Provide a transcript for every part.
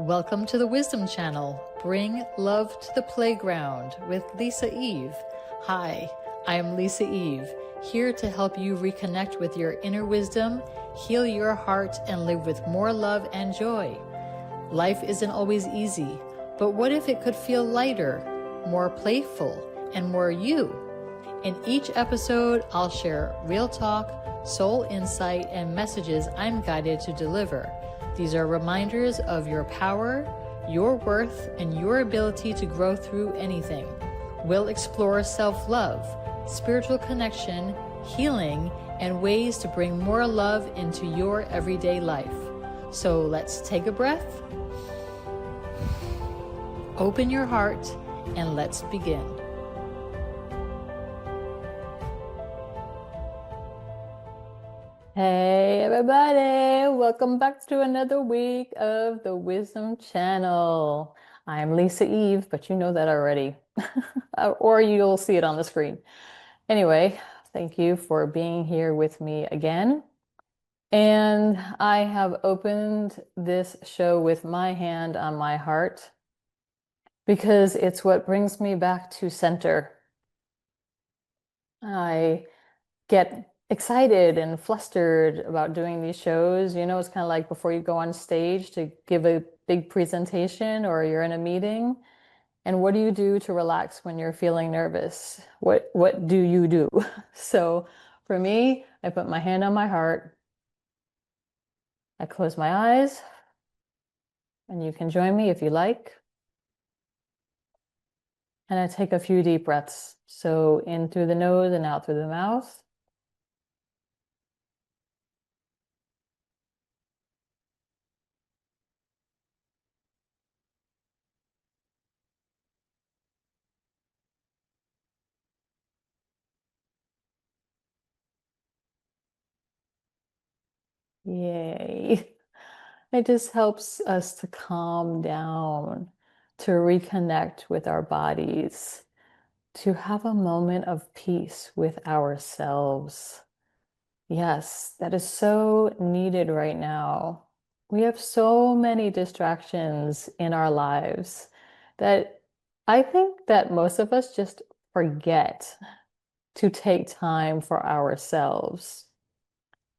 Welcome to the Wisdom Channel. Bring love to the playground with Lisa Eve. Hi, I am Lisa Eve, here to help you reconnect with your inner wisdom, heal your heart, and live with more love and joy. Life isn't always easy, but what if it could feel lighter, more playful, and more you? In each episode, I'll share real talk, soul insight, and messages I'm guided to deliver. These are reminders of your power, your worth, and your ability to grow through anything. We'll explore self-love, spiritual connection, healing, and ways to bring more love into your everyday life. So let's take a breath, open your heart, and let's begin. Hey everybody, welcome back to another week of the Wisdom Channel. I'm Lisa Eve, but you know that already, or you'll see it on the screen. Anyway, thank you for being here with me again. And I have opened this show with my hand on my heart because it's what brings me back to center. I get excited and flustered about doing these shows. You know, it's kind of like before you go on stage to give a big presentation or you're in a meeting. And what do you do to relax when you're feeling nervous? What do you do? So for me, I put my hand on my heart. I close my eyes, and you can join me if you like. And I take a few deep breaths. So in through the nose and out through the mouth. Yay. It just helps us to calm down, to reconnect with our bodies, to have a moment of peace with ourselves. Yes, that is so needed right now. We have so many distractions in our lives that I think that most of us just forget to take time for ourselves.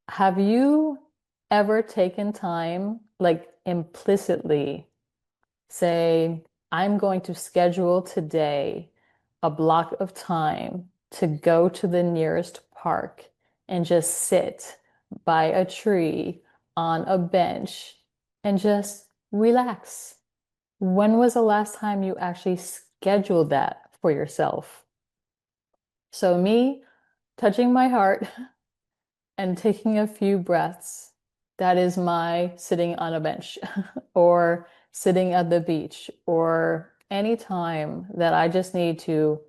Have you ever taken time, like implicitly say, I'm going to schedule today a block of time to go to the nearest park and just sit by a tree on a bench and just relax? When was the last time you actually scheduled that for yourself? So me touching my heart and taking a few breaths, that is my sitting on a bench or sitting at the beach or any time that I just need to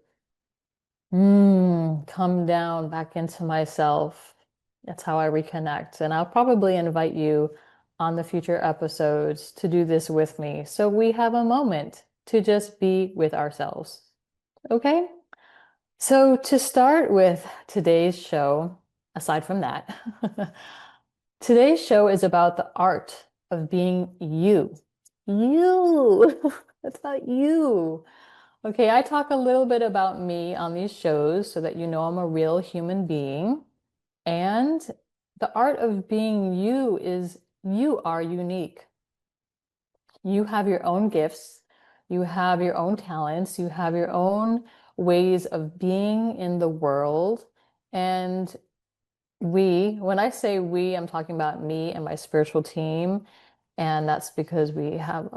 come down back into myself. That's how I reconnect. And I'll probably invite you on the future episodes to do this with me. So we have a moment to just be with ourselves. Okay? So to start with today's show, aside from that, today's show is about the art of being you. You. It's about you. Okay, I talk a little bit about me on these shows so that you know I'm a real human being. And the art of being you is you are unique. You have your own gifts, you have your own talents, you have your own ways of being in the world. And when I say we, I'm talking about me and my spiritual team. And that's because we have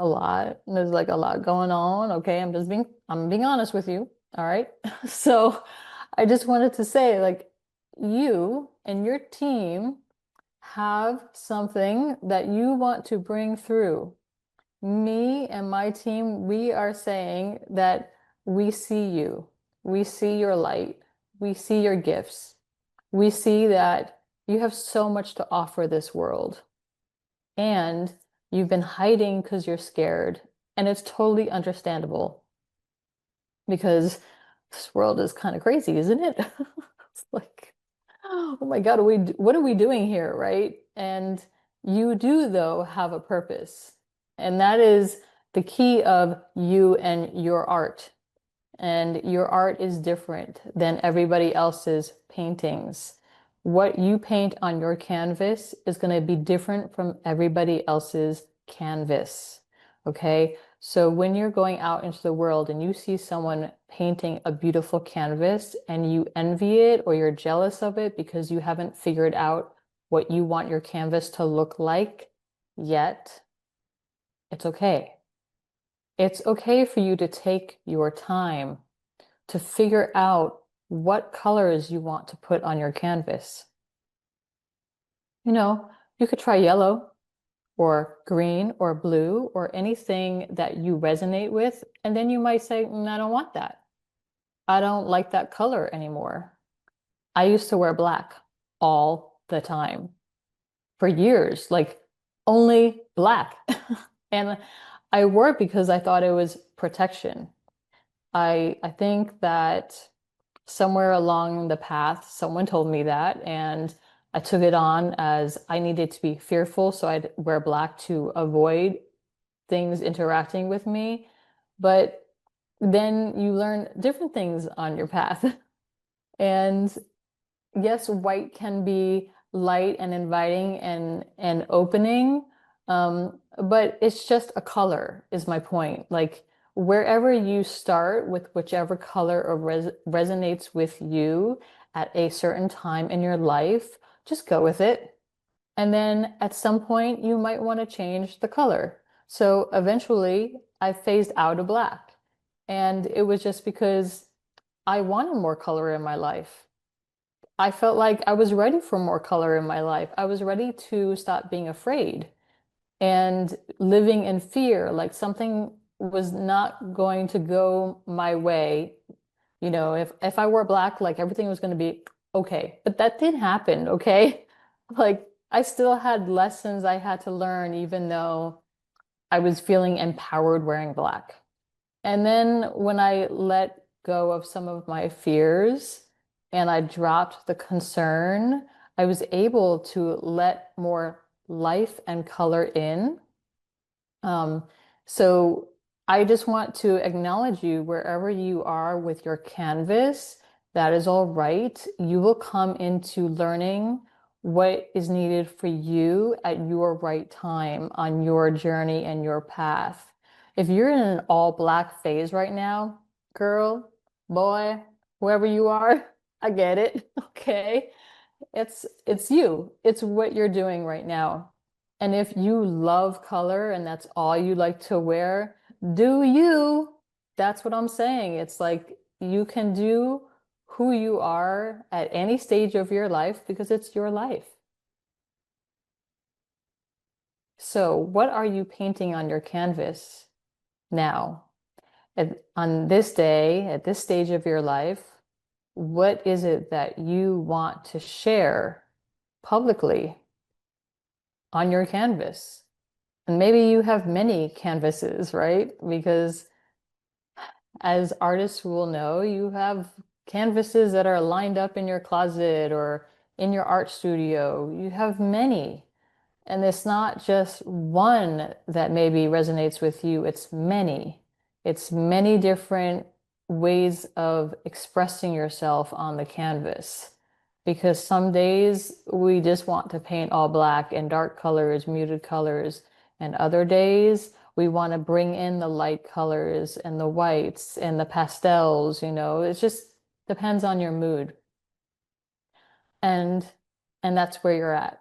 there's like a lot going on. Okay, I'm being honest with you. All right. So I just wanted to say, like, you and your team have something that you want to bring through. Me and my team, we are saying that we see you. We see your light. We see your gifts. We see that you have so much to offer this world. And you've been hiding because you're scared. And it's totally understandable because this world is kind of crazy, isn't it? It's like, oh my God, what are we doing here, right? And you do, though, have a purpose. And that is the key of you and your art. And your art is different than everybody else's paintings. What you paint on your canvas is going to be different from everybody else's canvas. Okay? So when you're going out into the world and you see someone painting a beautiful canvas and you envy it or you're jealous of it because you haven't figured out what you want your canvas to look like yet, it's okay. It's okay for you to take your time to figure out what colors you want to put on your canvas. You know, you could try yellow or green or blue or anything that you resonate with, and then you might say, I don't want that. I don't like that color anymore. I used to wear black all the time for years, like only black. And I wore it because I thought it was protection. I think that somewhere along the path, someone told me that, and I took it on as I needed to be fearful, so I'd wear black to avoid things interacting with me. But then you learn different things on your path. And yes, white can be light and inviting and opening, but it's just a color, is my point. Like wherever you start with whichever color or resonates with you at a certain time in your life, just go with it. And then at some point, you might want to change the color. So eventually, I phased out of black. And it was just because I wanted more color in my life. I felt like I was ready for more color in my life. I was ready to stop being afraid and living in fear, like something was not going to go my way. You know, if I wore black, like everything was going to be okay. But that did happen, okay? Like I still had lessons I had to learn, even though I was feeling empowered wearing black. And then when I let go of some of my fears and I dropped the concern, I was able to let more life and color in. Um, so I just want to acknowledge you wherever you are with your canvas. That is all right. You will come into learning what is needed for you at your right time on your journey and your path. If you're in an all black phase right now, girl, boy, whoever you are, I get it. Okay. It's you. It's what you're doing right now. And if you love color and that's all you like to wear, do you. That's what I'm saying. It's like you can do who you are at any stage of your life because it's your life. So, what are you painting on your canvas now? On this day, at this stage of your life, what is it that you want to share publicly on your canvas? And maybe you have many canvases, right? Because as artists will know, you have canvases that are lined up in your closet or in your art studio. You have many. And it's not just one that maybe resonates with you, it's many. It's many different ways of expressing yourself on the canvas. Because some days we just want to paint all black and dark colors, muted colors, and other days we want to bring in the light colors and the whites and the pastels, you know, it just depends on your mood. And and that's where you're at.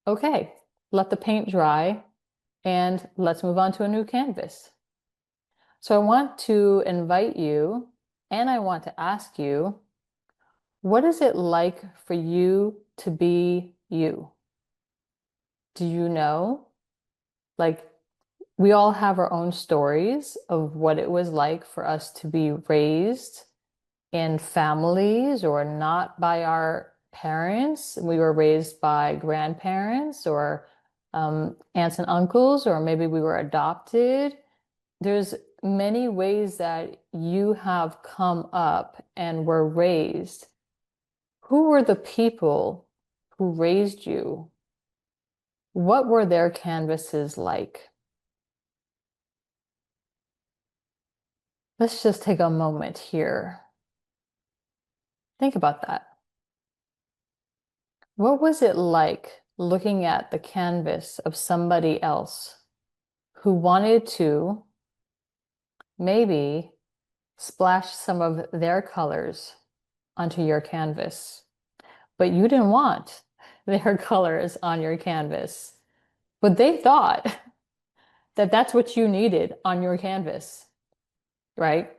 Okay, let the paint dry and let's move on to a new canvas. So I want to invite you and I want to ask you, what is it like for you to be you? Do you know? Like, we all have our own stories of what it was like for us to be raised in families or not by our parents. We were raised by grandparents or aunts and uncles, or maybe we were adopted. There's many ways that you have come up and were raised. Who were the people who raised you? What were their canvases like? Let's just take a moment here. Think about that. What was it like looking at the canvas of somebody else who wanted to maybe splash some of their colors onto your canvas, but you didn't want their colors on your canvas, but they thought that that's what you needed on your canvas, right?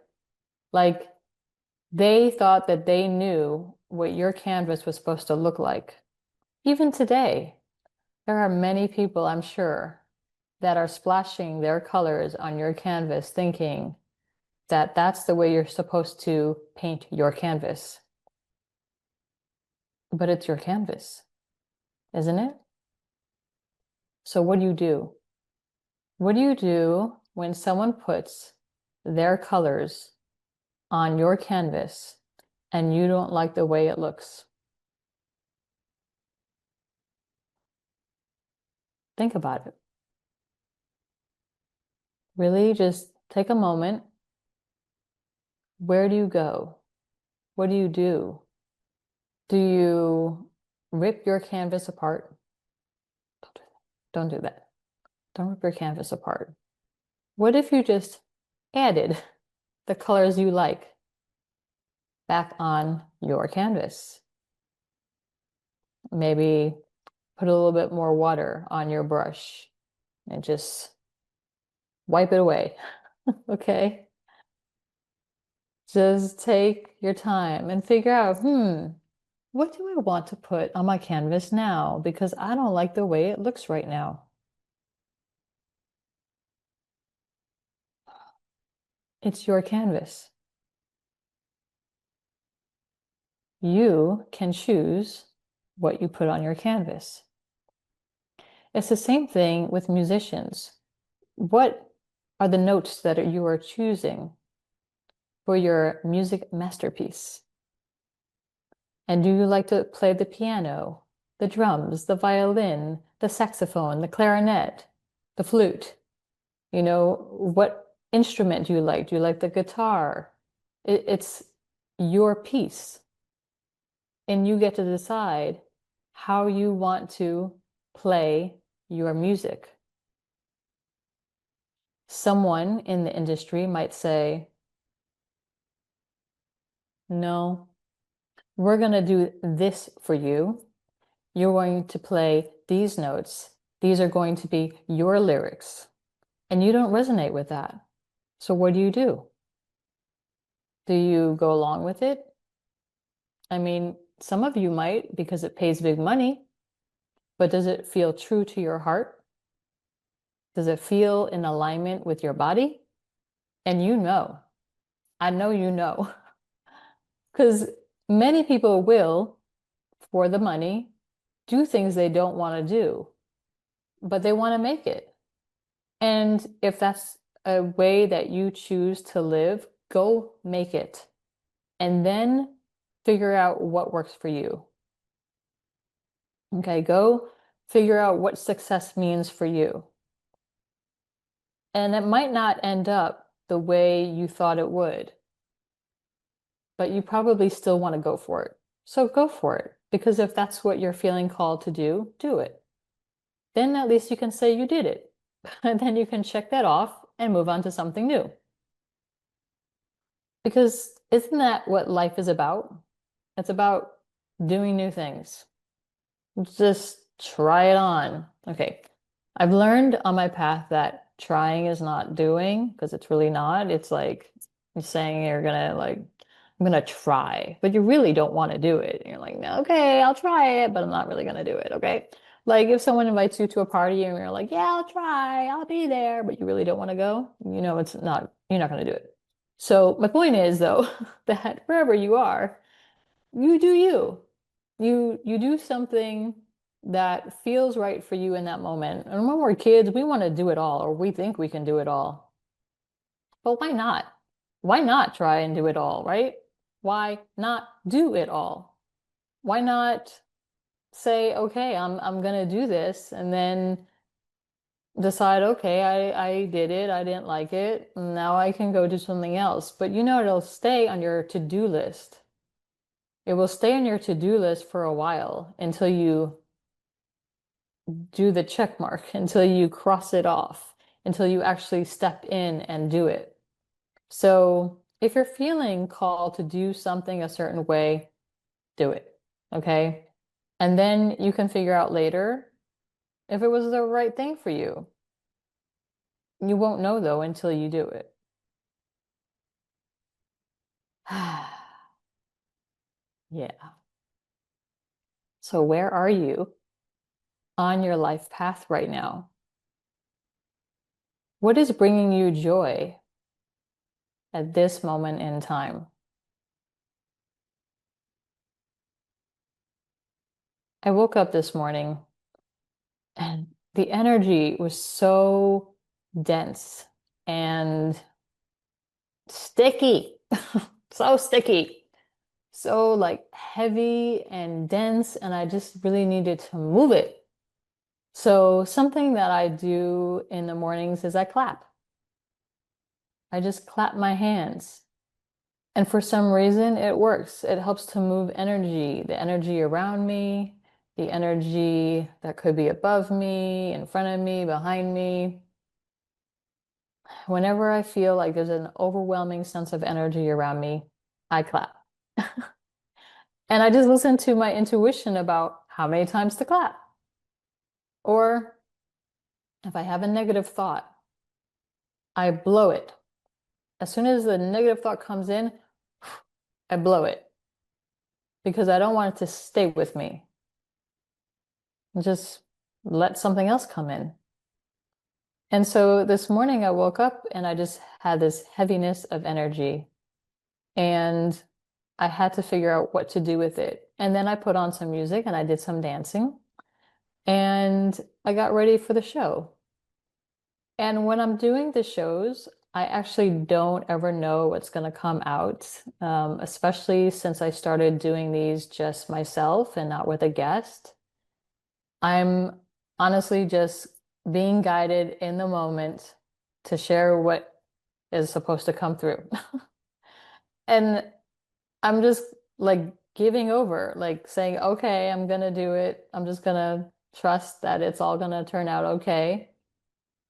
Like they thought that they knew what your canvas was supposed to look like. Even today, there are many people, I'm sure, that are splashing their colors on your canvas thinking that that's the way you're supposed to paint your canvas. But it's your canvas, isn't it? So what do you do? What do you do when someone puts their colors on your canvas and you don't like the way it looks? Think about it. Really just take a moment. Where do you go? What do you do? Do you rip your canvas apart? Don't do that. Don't rip your canvas apart. What if you just added the colors you like back on your canvas? Maybe put a little bit more water on your brush and just wipe it away. Okay? Just take your time and figure out, what do I want to put on my canvas now? Because I don't like the way it looks right now. It's your canvas. You can choose what you put on your canvas. It's the same thing with musicians. What are the notes that you are choosing for your music masterpiece? And do you like to play the piano, the drums, the violin, the saxophone, the clarinet, the flute? You know, what instrument do you like? Do you like the guitar? It's your piece, and you get to decide how you want to play your music. Someone in the industry might say, no, we're going to do this for you. You're going to play these notes. These are going to be your lyrics. And you don't resonate with that. So what do? Do you go along with it? I mean, some of you might because it pays big money, but does it feel true to your heart? Does it feel in alignment with your body? And I know you know, because many people will, for the money, do things they don't want to do, but they want to make it. And if that's a way that you choose to live, go make it. And then figure out what works for you. Okay, go figure out what success means for you. And it might not end up the way you thought it would, but you probably still want to go for it. So go for it, because if that's what you're feeling called to do it. Then at least you can say you did it. And then you can check that off and move on to something new. Because isn't that what life is about? It's about doing new things. Just try it on. Okay. I've learned on my path that trying is not doing, because it's really not. It's like you're saying you're gonna like, I'm gonna try, but you really don't want to do it. And you're like, no, okay, I'll try it, but I'm not really gonna do it. Okay. Like if someone invites you to a party and you're like, yeah, I'll try, I'll be there, but you really don't want to go, it's not, you're not gonna do it. So my point is though, that wherever you are, you do you. You do something that feels right for you in that moment. And when we're kids, we want to do it all, or we think we can do it all. But why not? Why not try and do it all, right? Why not do it all? Why not say, okay, I'm gonna do this, and then decide, okay, I did it, I didn't like it, now I can go do something else. But you know, it'll stay on your to-do list. It will stay on your to-do list for a while until you do the check mark, until you cross it off, until you actually step in and do it. So if you're feeling called to do something a certain way, do it. Okay. And then you can figure out later if it was the right thing for you. You won't know though until you do it. Yeah. So where are you on your life path right now? What is bringing you joy at this moment in time? I woke up this morning and the energy was so dense and sticky, so sticky, so like heavy and dense, and I just really needed to move it. So something that I do in the mornings is I clap. I just clap my hands. And for some reason, it works. It helps to move energy, the energy around me, the energy that could be above me, in front of me, behind me. Whenever I feel like there's an overwhelming sense of energy around me, I clap. And I just listen to my intuition about how many times to clap. Or if I have a negative thought, I blow it. As soon as the negative thought comes in, I blow it because I don't want it to stay with me. Just let something else come in. And so this morning I woke up and I just had this heaviness of energy and I had to figure out what to do with it. And then I put on some music and I did some dancing and I got ready for the show. And when I'm doing the shows, I actually don't ever know what's going to come out, especially since I started doing these just myself and not with a guest. I'm honestly just being guided in the moment to share what is supposed to come through. And I'm just like giving over, like saying, okay, I'm gonna do it. I'm just gonna trust that it's all gonna turn out okay.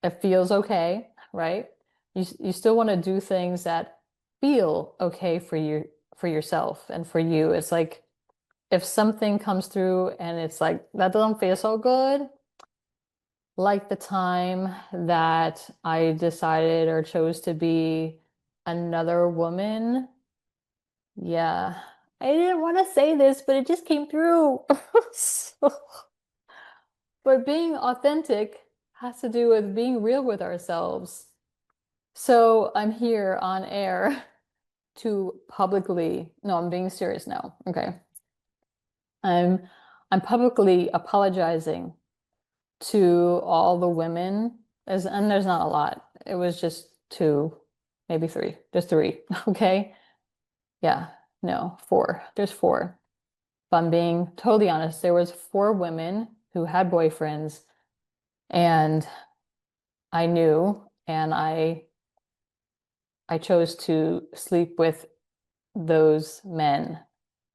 It feels okay, right? You still want to do things that feel okay for you, for yourself and for you. It's like if something comes through and it's like that doesn't feel so good, like the time that I decided or chose to be another woman. Yeah. I didn't want to say this, but it just came through. So, but being authentic has to do with being real with ourselves. So I'm here on air to publicly, no, I'm being serious now. Okay. I'm I'm publicly apologizing to all the women. And there's not a lot. It was just two, maybe three, just three. Okay. Yeah. No, four. There's four. If I'm being totally honest, there was four women who had boyfriends and I knew and I chose to sleep with those men.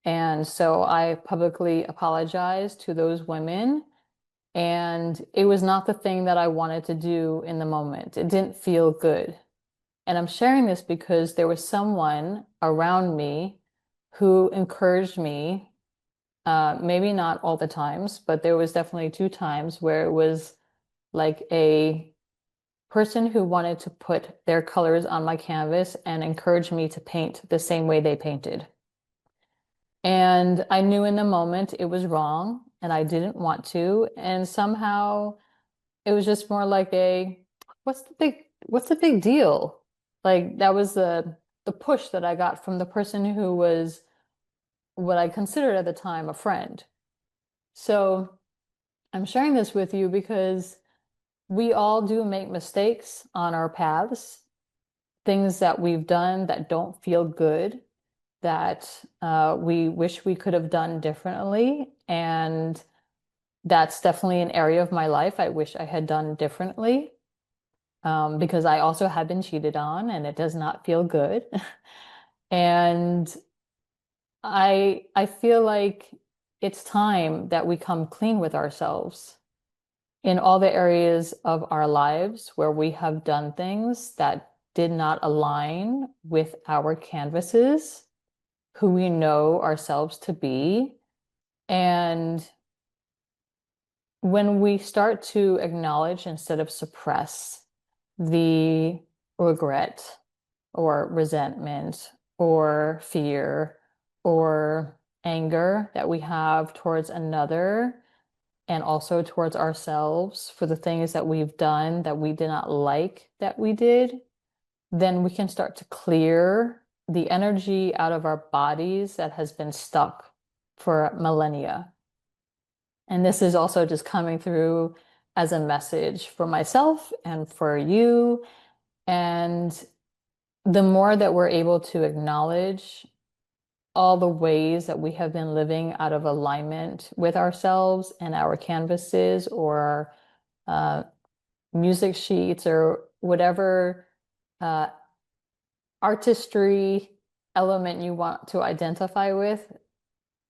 And so I publicly apologized to those women. And it was not the thing that I wanted to do in the moment. It didn't feel good. And I'm sharing this because there was someone around me who encouraged me, maybe not all the times, but there was definitely two times where it was like a person who wanted to put their colors on my canvas and encourage me to paint the same way they painted. And I knew in the moment it was wrong and I didn't want to. And somehow it was just more like a, what's the big deal? Like that was the push that I got from the person who was what I considered at the time a friend. So I'm sharing this with you because we all do make mistakes on our paths, things that we've done that don't feel good, that we wish we could have done differently. And That's definitely an area of my life I wish I had done differently, because I also have been cheated on and it does not feel good. And I feel like it's time that we come clean with ourselves in all the areas of our lives where we have done things that did not align with our canvases, who we know ourselves to be. And when we start to acknowledge instead of suppress the regret or resentment or fear or anger that we have towards another and also towards ourselves for the things that we've done that we did not like that we did, then we can start to clear the energy out of our bodies that has been stuck for millennia. And this is also just coming through as a message for myself and for you. And the more that we're able to acknowledge all the ways that we have been living out of alignment with ourselves and our canvases or uh, music sheets or whatever uh, artistry element you want to identify with,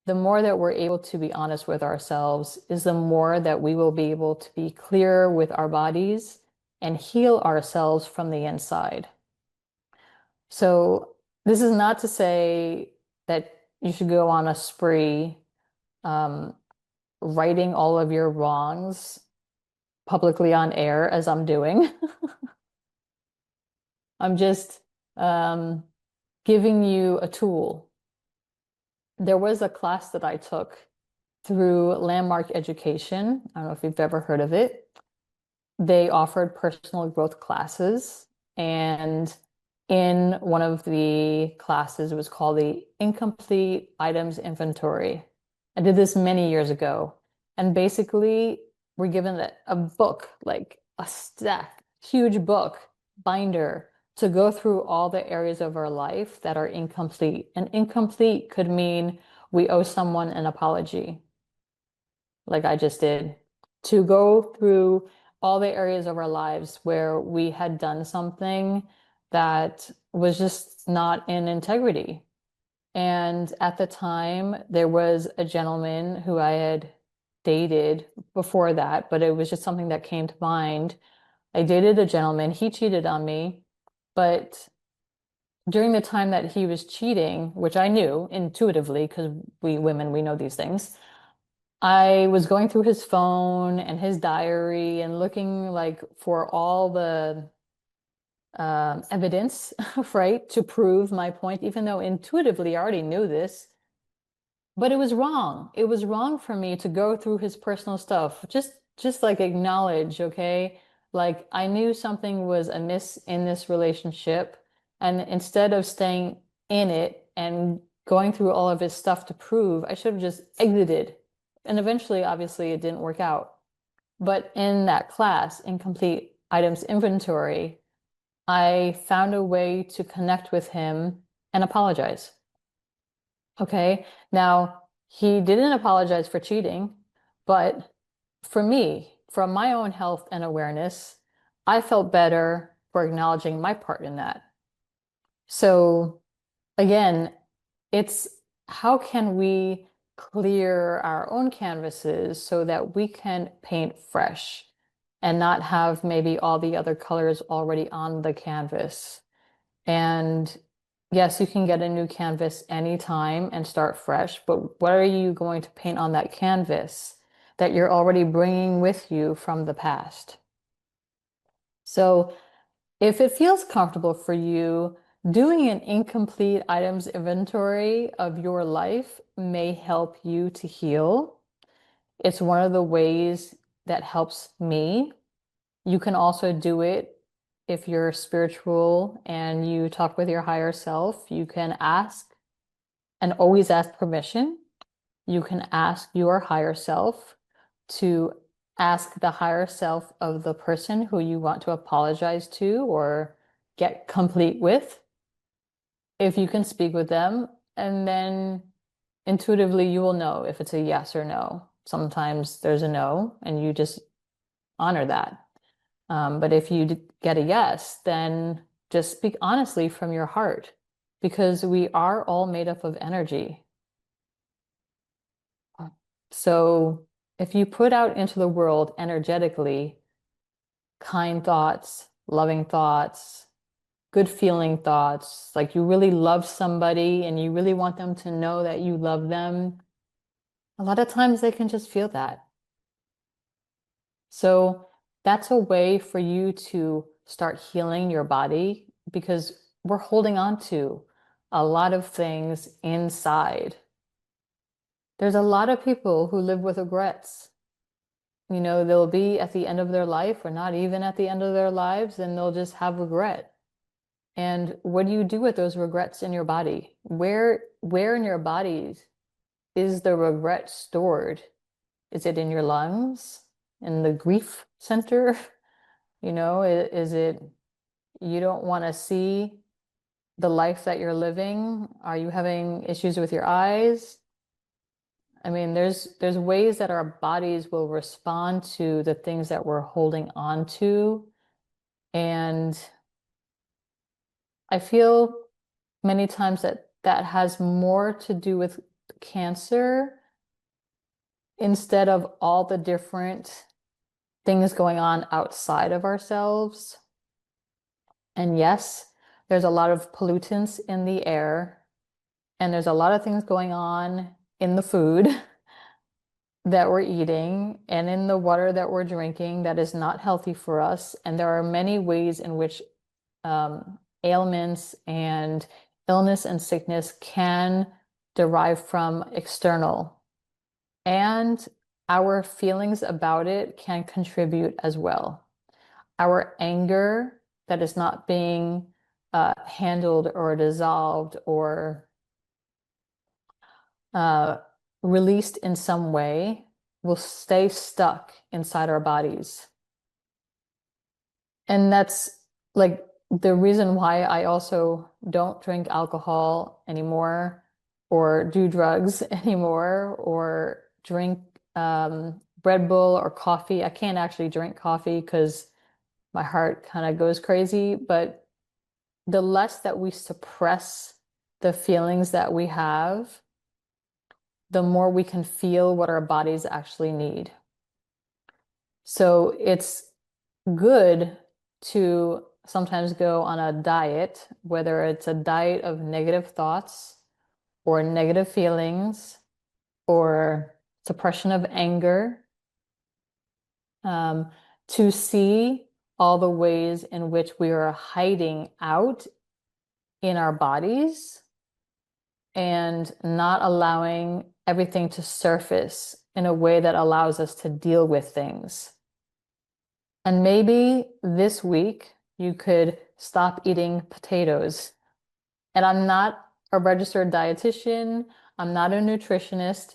the more that we're able to be honest with ourselves is the more that we will be able to be clear with our bodies and heal ourselves from the inside. So this is not to say that you should go on a spree, um, righting all of your wrongs publicly on air as I'm doing. I'm just um, giving you a tool. There was a class that I took through Landmark Education. I don't know if you've ever heard of it. They offered personal growth classes, and in one of the classes, it was called the Incomplete Items Inventory. I did this many years ago, and basically, we're given a book, like a stack, huge book, binder, to go through all the areas of our life that are incomplete. And incomplete could mean we owe someone an apology, like I just did, to go through all the areas of our lives where we had done something that was just not in integrity. And at the time, there was a gentleman who I had dated before that, but it was just something that came to mind. I dated a gentleman, he cheated on me, but during the time that he was cheating, which I knew intuitively because we women, we know these things. I was going through his phone and his diary and looking like for all the evidence, right, to prove my point, even though intuitively I already knew this. But it was wrong. It was wrong for me to go through his personal stuff. Just like acknowledge, okay? Like I knew something was amiss in this relationship, and instead of staying in it and going through all of his stuff to prove, I should have just exited. And eventually, obviously, it didn't work out. But in that class, Incomplete Items Inventory, I found a way to connect with him and apologize. Okay. Now, he didn't apologize for cheating, but for me, from my own health and awareness, I felt better for acknowledging my part in that. So again, it's how can we clear our own canvases so that we can paint fresh and not have maybe all the other colors already on the canvas. And yes, you can get a new canvas anytime and start fresh, but what are you going to paint on that canvas that you're already bringing with you from the past? So if it feels comfortable for you, doing an incomplete items inventory of your life may help you to heal. It's one of the ways that helps me. You can also do it if you're spiritual and you talk with your higher self. You can ask and always ask permission. You can ask your higher self to ask the higher self of the person who you want to apologize to or get complete with. If you can speak with them, and then intuitively you will know if it's a yes or no sometimes there's a no, and you just honor that. But if you get a yes, then just speak honestly from your heart, because we are all made up of energy. So if you put out into the world energetically kind thoughts, loving thoughts, good feeling thoughts, like you really love somebody and you really want them to know that you love them, a lot of times they can just feel that. So that's a way for you to start healing your body, because we're holding on to a lot of things inside. There's a lot of people who live with regrets. You know, they'll be at the end of their life or not even at the end of their lives, and they'll just have regret. And what do you do with those regrets in your body? Where in your body is the regret stored? Is it in your lungs, in the grief center? You know, is it you don't want to see the life that you're living? Are you having issues with your eyes? I mean, there's ways that our bodies will respond to the things that we're holding on to. And I feel many times that that has more to do with cancer instead of all the different things going on outside of ourselves. And yes, there's a lot of pollutants in the air, and there's a lot of things going on in the food that we're eating and in the water that we're drinking that is not healthy for us. And there are many ways in which ailments and illness and sickness can derive from external. And our feelings about it can contribute as well. Our anger that is not being handled or dissolved or uh, released in some way will stay stuck inside our bodies. And that's like the reason why I also don't drink alcohol anymore or do drugs anymore or drink Red Bull or coffee. I can't actually drink coffee because my heart kind of goes crazy, but the less that we suppress the feelings that we have, the more we can feel what our bodies actually need. So it's good to sometimes go on a diet, whether it's a diet of negative thoughts or negative feelings or suppression of anger, to see all the ways in which we are hiding out in our bodies and not allowing everything to surface in a way that allows us to deal with things. And maybe this week you could stop eating potatoes. And I'm not a registered dietitian, I'm not a nutritionist,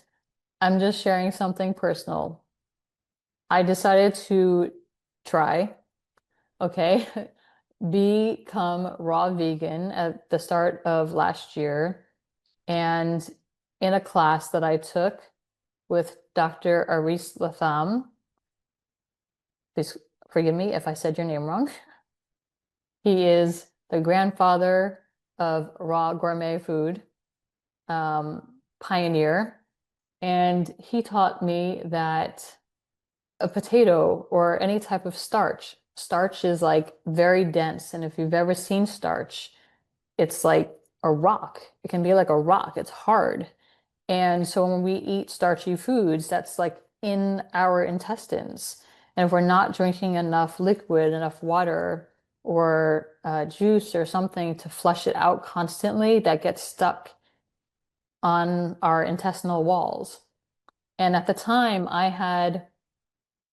I'm just sharing something personal. I decided to try, okay, become raw vegan at the start of last year. And in a class that I took with Dr. Aris Latham, please forgive me if I said your name wrong. He is the grandfather of raw gourmet food, pioneer. And he taught me that a potato or any type of starch is like very dense. And if you've ever seen starch, it's like a rock. It can be like a rock. It's hard. And so when we eat starchy foods, that's like in our intestines. And if we're not drinking enough liquid, enough water, or juice or something to flush it out constantly, that gets stuck on our intestinal walls. And at the time, I had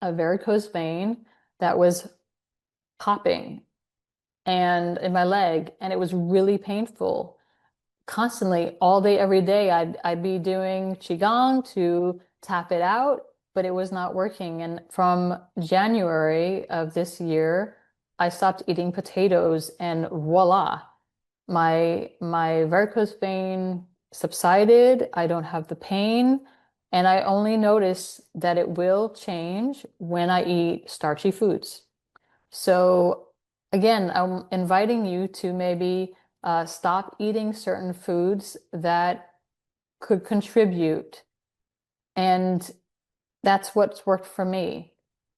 a varicose vein that was popping and in my leg, and it was really painful. Constantly, all day, every day, I'd be doing qigong to tap it out, but it was not working. And from January of this year, I stopped eating potatoes, and voila, my varicose vein subsided. I don't have the pain. And I only notice that it will change when I eat starchy foods. So again, I'm inviting you to maybe stop eating certain foods that could contribute. And that's what's worked for me.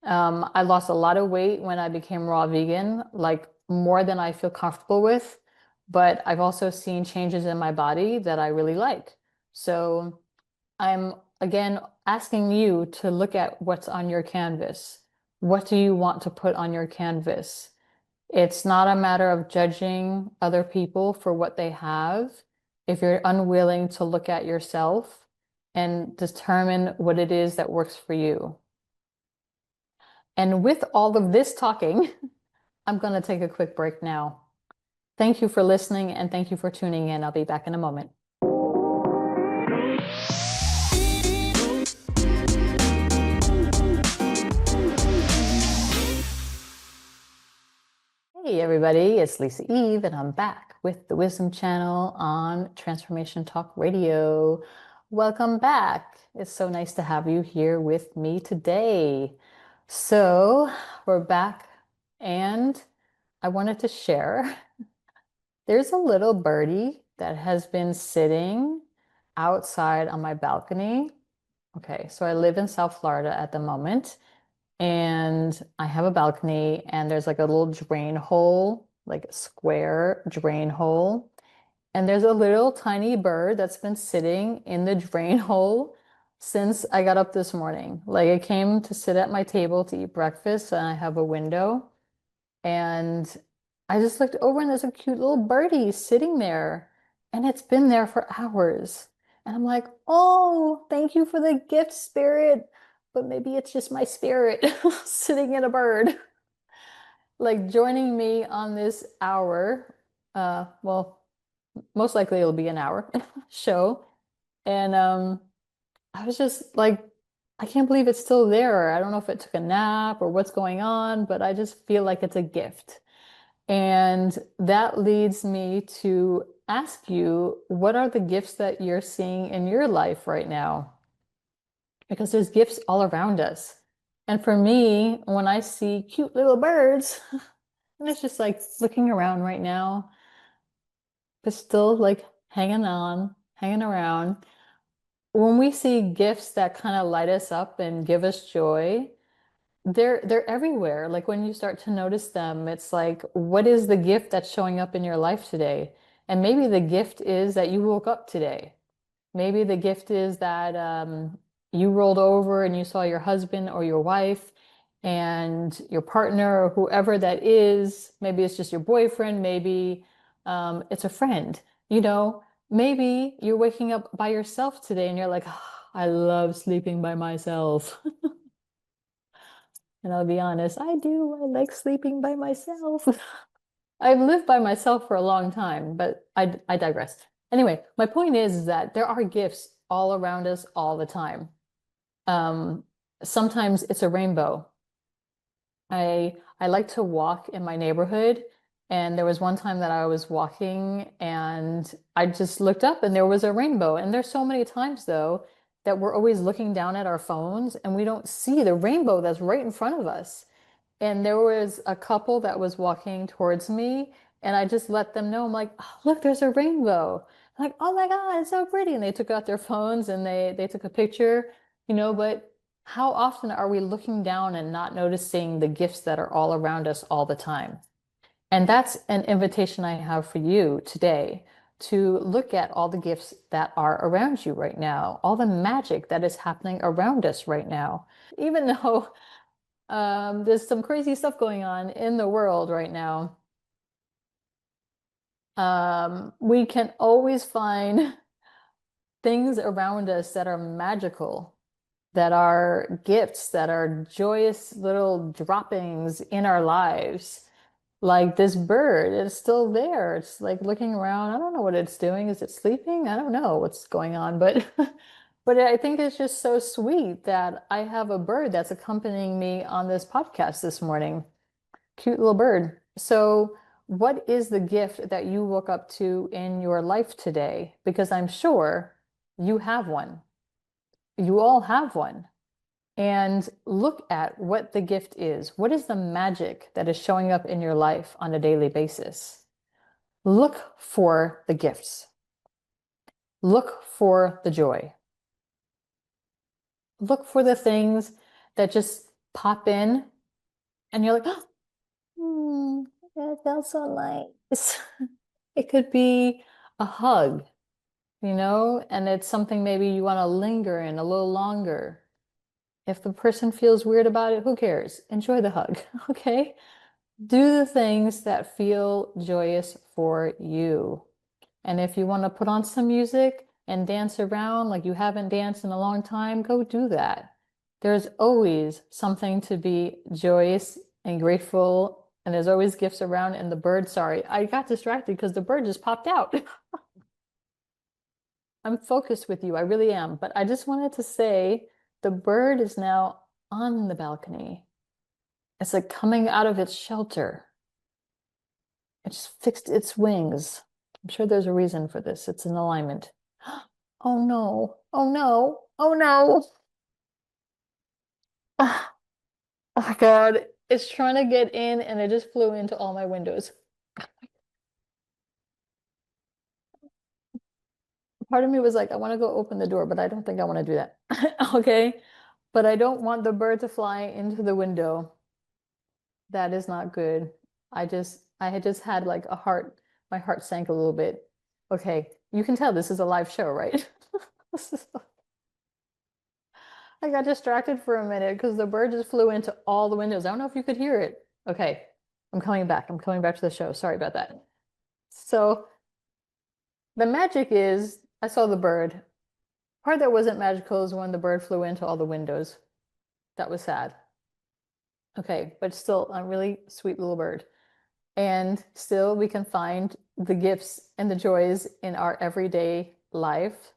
I lost a lot of weight when I became raw vegan, like more than I feel comfortable with. But I've also seen changes in my body that I really like. So I'm again asking you to look at what's on your canvas. What do you want to put on your canvas? It's not a matter of judging other people for what they have. If you're unwilling to look at yourself and determine what it is that works for you. And with all of this talking, I'm going to take a quick break now. Thank you for listening and thank you for tuning in. I'll be back in a moment. Hey everybody, it's Lisa Eve, and I'm back with the Wisdom Channel on Transformation Talk Radio. Welcome back. It's so nice to have you here with me today. So we're back, and I wanted to share. There's a little birdie that has been sitting outside on my balcony. Okay, so I live in South Florida at the moment, and I have a balcony, and there's like a little drain hole, like a square drain hole. And there's a little tiny bird that's been sitting in the drain hole since I got up this morning. Like it came to sit at my table to eat breakfast, and I have a window. And I just looked over, and there's a cute little birdie sitting there, and it's been there for hours. And I'm like, oh, thank you for the gift, spirit. But maybe it's just my spirit sitting in a bird, like joining me on this hour. Well, most likely it'll be an hour show. And I was just like, I can't believe it's still there. I don't know if it took a nap or what's going on, but I just feel like it's a gift. And that leads me to ask you, what are the gifts that you're seeing in your life right now? Because there's gifts all around us. And for me, when I see cute little birds, and it's just like looking around right now, but still like hanging on, hanging around. When we see gifts that kind of light us up and give us joy, they're everywhere. Like when you start to notice them, it's like, what is the gift that's showing up in your life today? And maybe the gift is that you woke up today. Maybe the gift is that you rolled over and you saw your husband or your wife and your partner or whoever that is. Maybe it's just your boyfriend. Maybe it's a friend. You know, maybe you're waking up by yourself today and you're like, "Ah, I love sleeping by myself." And I'll be honest, I do. I like sleeping by myself. I've lived by myself for a long time, but I digress. Anyway, my point is that there are gifts all around us all the time. Um, Sometimes it's a rainbow. I like to walk in my neighborhood, and there was one time that I was walking and I just looked up and there was a rainbow. And there's so many times though that we're always looking down at our phones and we don't see the rainbow that's right in front of us. And there was a couple that was walking towards me, and I just let them know, I'm like, oh, look, there's a rainbow. I'm like, oh my God, it's so pretty. And they took out their phones and they took a picture, but how often are we looking down and not noticing the gifts that are all around us all the time? And that's an invitation I have for you today to look at all the gifts that are around you right now, all the magic that is happening around us right now. Even though there's some crazy stuff going on in the world right now. We can always find things around us that are magical, that are gifts, that are joyous little droppings in our lives. Like this bird, it's still there. It's like looking around. I don't know what it's doing. Is it sleeping? I don't know what's going on, but but I think it's just so sweet that I have a bird that's accompanying me on this podcast this morning. Cute little bird. So, what is the gift that you woke up to in your life today? Because I'm sure you have one. You all have one. And look at what the gift is. What is the magic that is showing up in your life on a daily basis? Look for the gifts. Look for the joy. Look for the things that just pop in and you're like, oh, that felt so nice. It could be a hug, and it's something maybe you want to linger in a little longer. If the person feels weird about it, who cares? Enjoy the hug, okay? Do the things that feel joyous for you. And if you want to put on some music and dance around like you haven't danced in a long time, go do that. There's always something to be joyous and grateful, and there's always gifts around. And the bird, sorry, I got distracted because the bird just popped out. I'm focused with you, I really am. But I just wanted to say the bird is now on the balcony. It's like coming out of its shelter. It just fixed its wings. I'm sure there's a reason for this. It's an alignment. Oh no. Oh no. Oh no. Ah, oh my God. It's trying to get in and it just flew into all my windows. Part of me was like, I want to go open the door, but I don't think I want to do that. Okay. But I don't want the bird to fly into the window. That is not good. I had just had like my heart sank a little bit. Okay. You can tell this is a live show, right? I got distracted for a minute because the bird just flew into all the windows. I don't know if you could hear it. Okay, I'm coming back. I'm coming back to the show. Sorry about that. So the magic is I saw the bird. Part that wasn't magical is when the bird flew into all the windows. That was sad. Okay, but still a really sweet little bird. And still we can find the gifts and the joys in our everyday lives.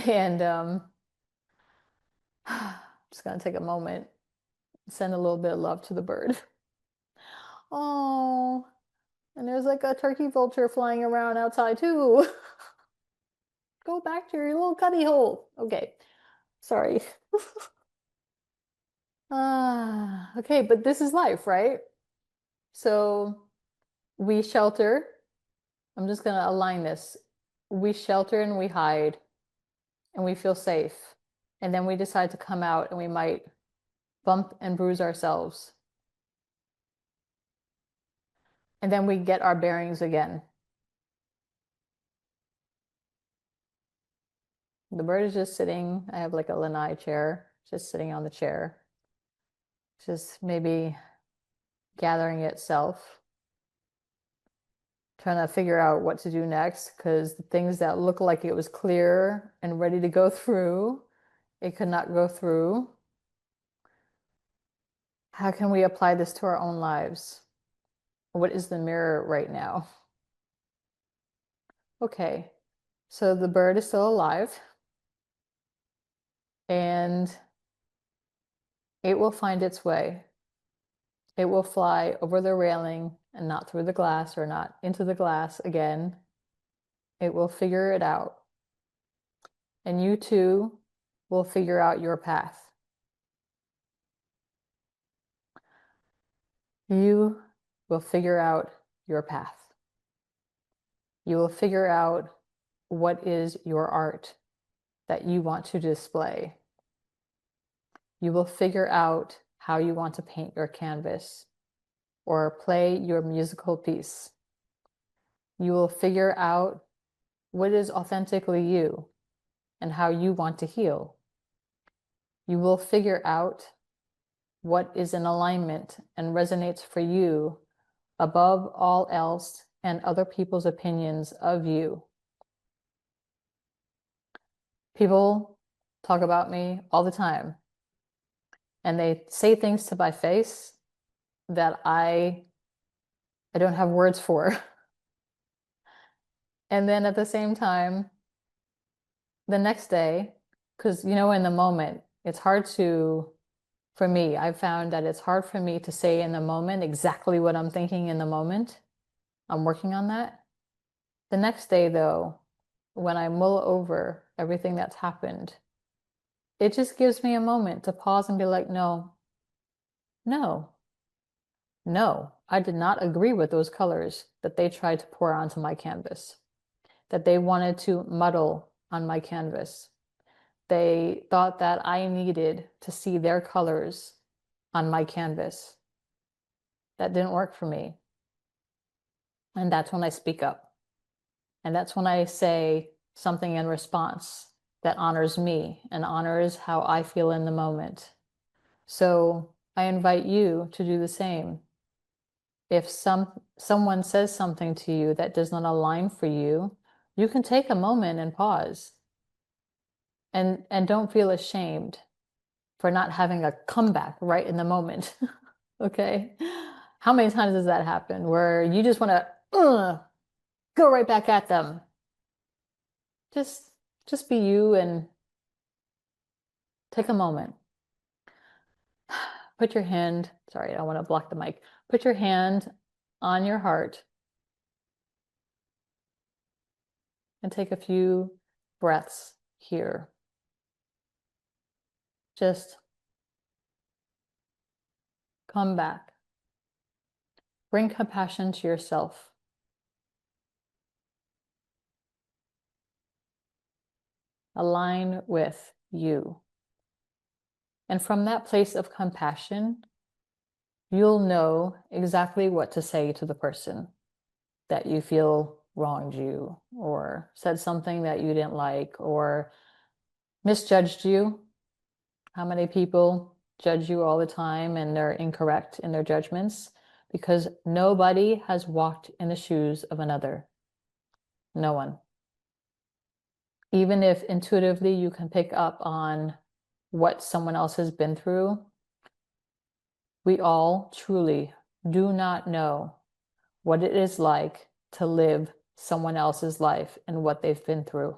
And just gonna take a moment, send a little bit of love to the bird. Oh, and there's like a turkey vulture flying around outside too. Go back to your little cubby hole. Okay, sorry. Okay, but this is life, right? So we shelter. I'm just gonna align this. We shelter and we hide and we feel safe. And then we decide to come out and we might bump and bruise ourselves. And then we get our bearings again. The bird is just sitting. I have like a lanai chair, just sitting on the chair, just maybe gathering itself, trying to figure out what to do next because the things that look like it was clear and ready to go through, it could not go through. How can we apply this to our own lives? What is the mirror right now? Okay, so the bird is still alive and it will find its way. It will fly over the railing and not through the glass or not into the glass again. It will figure it out. And you too will figure out your path. You will figure out your path. You will figure out what is your art that you want to display. You will figure out how you want to paint your canvas or play your musical piece. You will figure out what is authentically you and how you want to heal. You will figure out what is in alignment and resonates for you above all else and other people's opinions of you. People talk about me all the time, and they say things to my face that I don't have words for. And then at the same time, the next day, because in the moment, it's hard for me, I've found that it's hard for me to say in the moment exactly what I'm thinking in the moment. I'm working on that. The next day, though, when I mull over everything that's happened, it just gives me a moment to pause and be like, no, no, no, I did not agree with those colors that they tried to pour onto my canvas, that they wanted to muddle on my canvas. They thought that I needed to see their colors on my canvas. That didn't work for me. And that's when I speak up. And that's when I say something in response that honors me and honors how I feel in the moment. So I invite you to do the same. If someone says something to you that does not align for you, you can take a moment and pause. And don't feel ashamed for not having a comeback right in the moment. Okay? How many times does that happen where you just want to go right back at them? Just just be you and take a moment. Put your hand, sorry, I want to block the mic. Put your hand on your heart and take a few breaths here. Just come back. Bring compassion to yourself. Align with you. And from that place of compassion, you'll know exactly what to say to the person that you feel wronged you or said something that you didn't like or misjudged you. How many people judge you all the time and they're incorrect in their judgments? Because nobody has walked in the shoes of another. No one. Even if intuitively you can pick up on what someone else has been through, we all truly do not know what it is like to live someone else's life and what they've been through.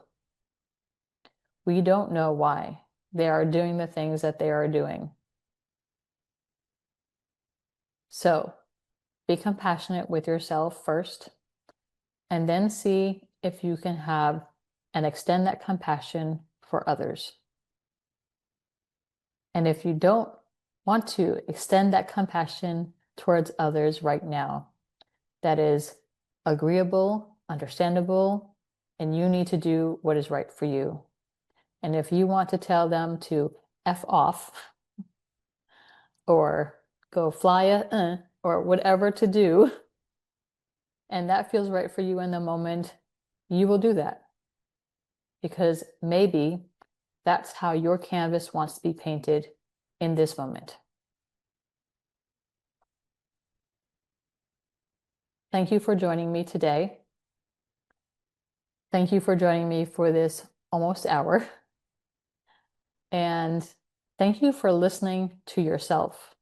We don't know why they are doing the things that they are doing. So be compassionate with yourself first, and then see if you can have and extend that compassion for others. And if you don't want to extend that compassion towards others right now, that is agreeable, understandable, and you need to do what is right for you. And if you want to tell them to F off or go fly or whatever to do, and that feels right for you in the moment, you will do that. Because maybe that's how your canvas wants to be painted in this moment. Thank you for joining me today. Thank you for joining me for this almost hour. And thank you for listening to yourself,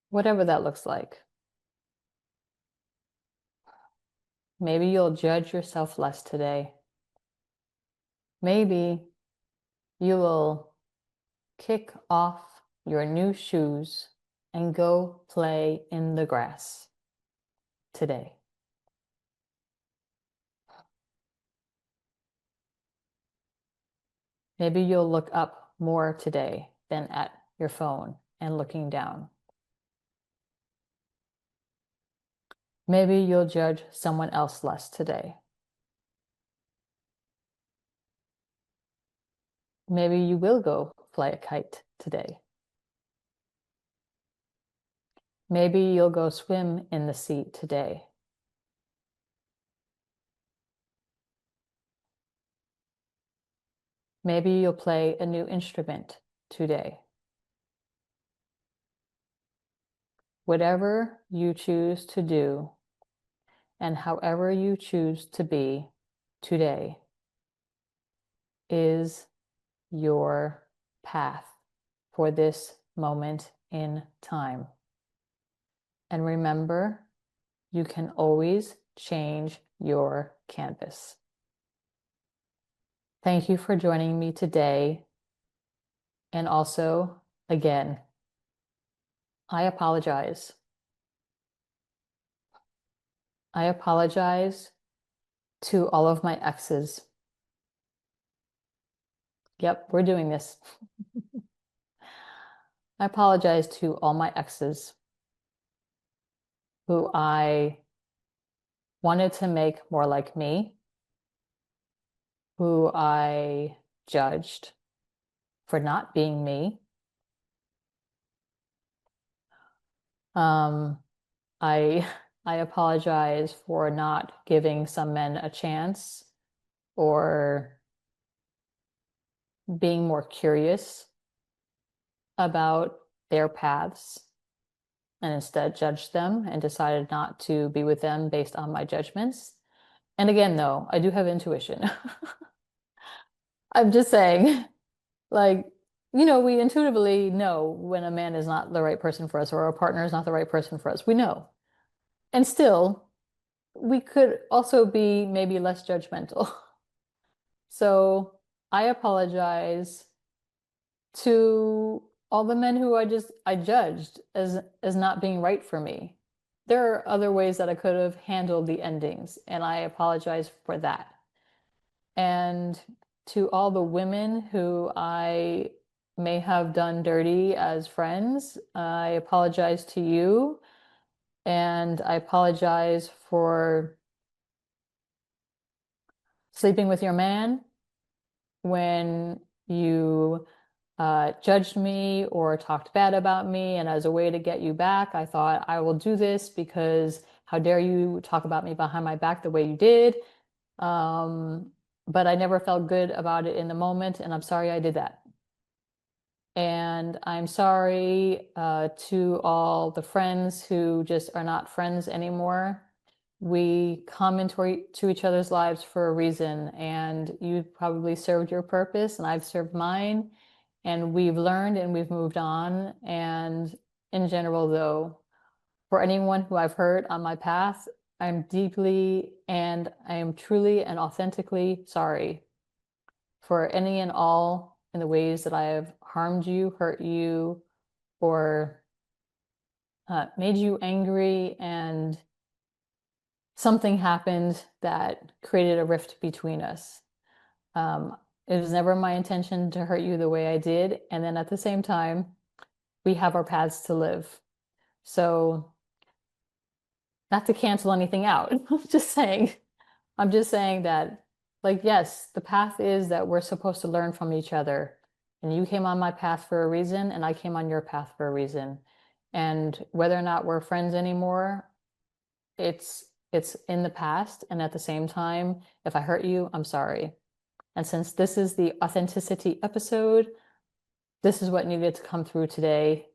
whatever that looks like. Maybe you'll judge yourself less today. Maybe you will kick off your new shoes and go play in the grass today. Maybe you'll look up more today than at your phone and looking down. Maybe you'll judge someone else less today. Maybe you will go fly a kite today. Maybe you'll go swim in the sea today. Maybe you'll play a new instrument today. Whatever you choose to do and however you choose to be today is your path for this moment in time. And remember, you can always change your canvas. Thank you for joining me today. And also, again, I apologize. I apologize to all of my exes. Yep, we're doing this. I apologize to all my exes who I wanted to make more like me, who I judged for not being me. I I apologize for not giving some men a chance or being more curious about their paths and instead judged them and decided not to be with them based on my judgments. And again, though, I do have intuition. I'm just saying, like, we intuitively know when a man is not the right person for us or a partner is not the right person for us. We know. And still, we could also be maybe less judgmental. So I apologize to all the men who I judged as not being right for me. There are other ways that I could have handled the endings, and I apologize for that. And to all the women who I may have done dirty as friends, I apologize to you, and I apologize for sleeping with your man when you judged me or talked bad about me. And as a way to get you back, I thought, I will do this because how dare you talk about me behind my back the way you did. But I never felt good about it in the moment, and I'm sorry I did that. And I'm sorry to all the friends who just are not friends anymore. We come into each other's lives for a reason, and you probably served your purpose, and I've served mine, and we've learned and we've moved on. And in general, though, for anyone who I've hurt on my path, I'm deeply and I am truly and authentically sorry for any and all in the ways that I have harmed you, hurt you, or made you angry, and something happened that created a rift between us. It was never my intention to hurt you the way I did. And then at the same time, we have our paths to live. So not to cancel anything out, I'm just saying that, like, yes, the path is that we're supposed to learn from each other. And you came on my path for a reason, and I came on your path for a reason. And whether or not we're friends anymore, it's in the past. And at the same time, if I hurt you, I'm sorry. And since this is the authenticity episode, this is what needed to come through today.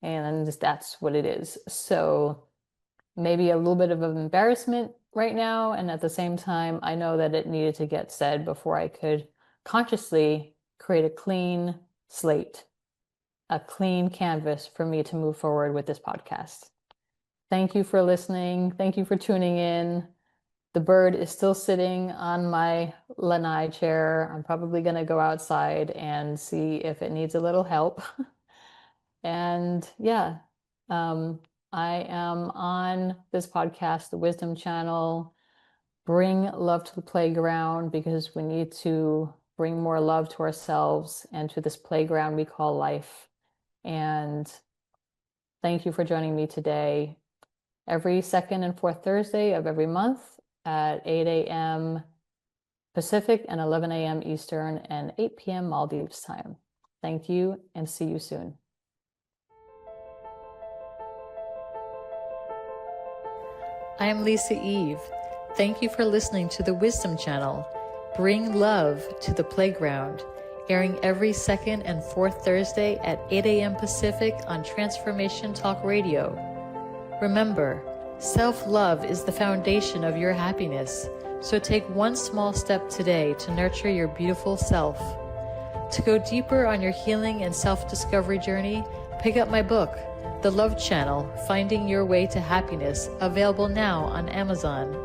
And that's what it is. So maybe a little bit of an embarrassment right now. And at the same time, I know that it needed to get said before I could consciously create a clean slate, a clean canvas for me to move forward with this podcast. Thank you for listening. Thank you for tuning in. The bird is still sitting on my lanai chair. I'm probably going to go outside and see if it needs a little help. And yeah, I am on this podcast, the Wisdom Channel. Bring love to the playground, because we need to bring more love to ourselves and to this playground we call life. And thank you for joining me today. Every second and fourth Thursday of every month at 8 a.m. Pacific and 11 a.m. Eastern and 8 p.m. Maldives time. Thank you, and see you soon. I am Lisa Eve. Thank you for listening to the Wisdom Channel. Bring love to the playground, airing every second and fourth Thursday at 8 a.m. Pacific on Transformation Talk Radio. Remember, self-love is the foundation of your happiness, so take one small step today to nurture your beautiful self. To go deeper on your healing and self-discovery journey, pick up my book, The Love Channel, Finding Your Way to Happiness, available now on Amazon.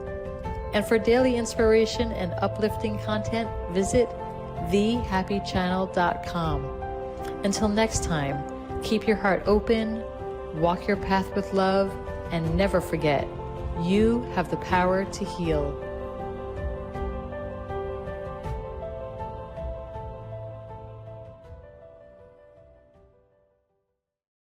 And for daily inspiration and uplifting content, visit thehappychannel.com. Until next time, keep your heart open, walk your path with love, and never forget, you have the power to heal.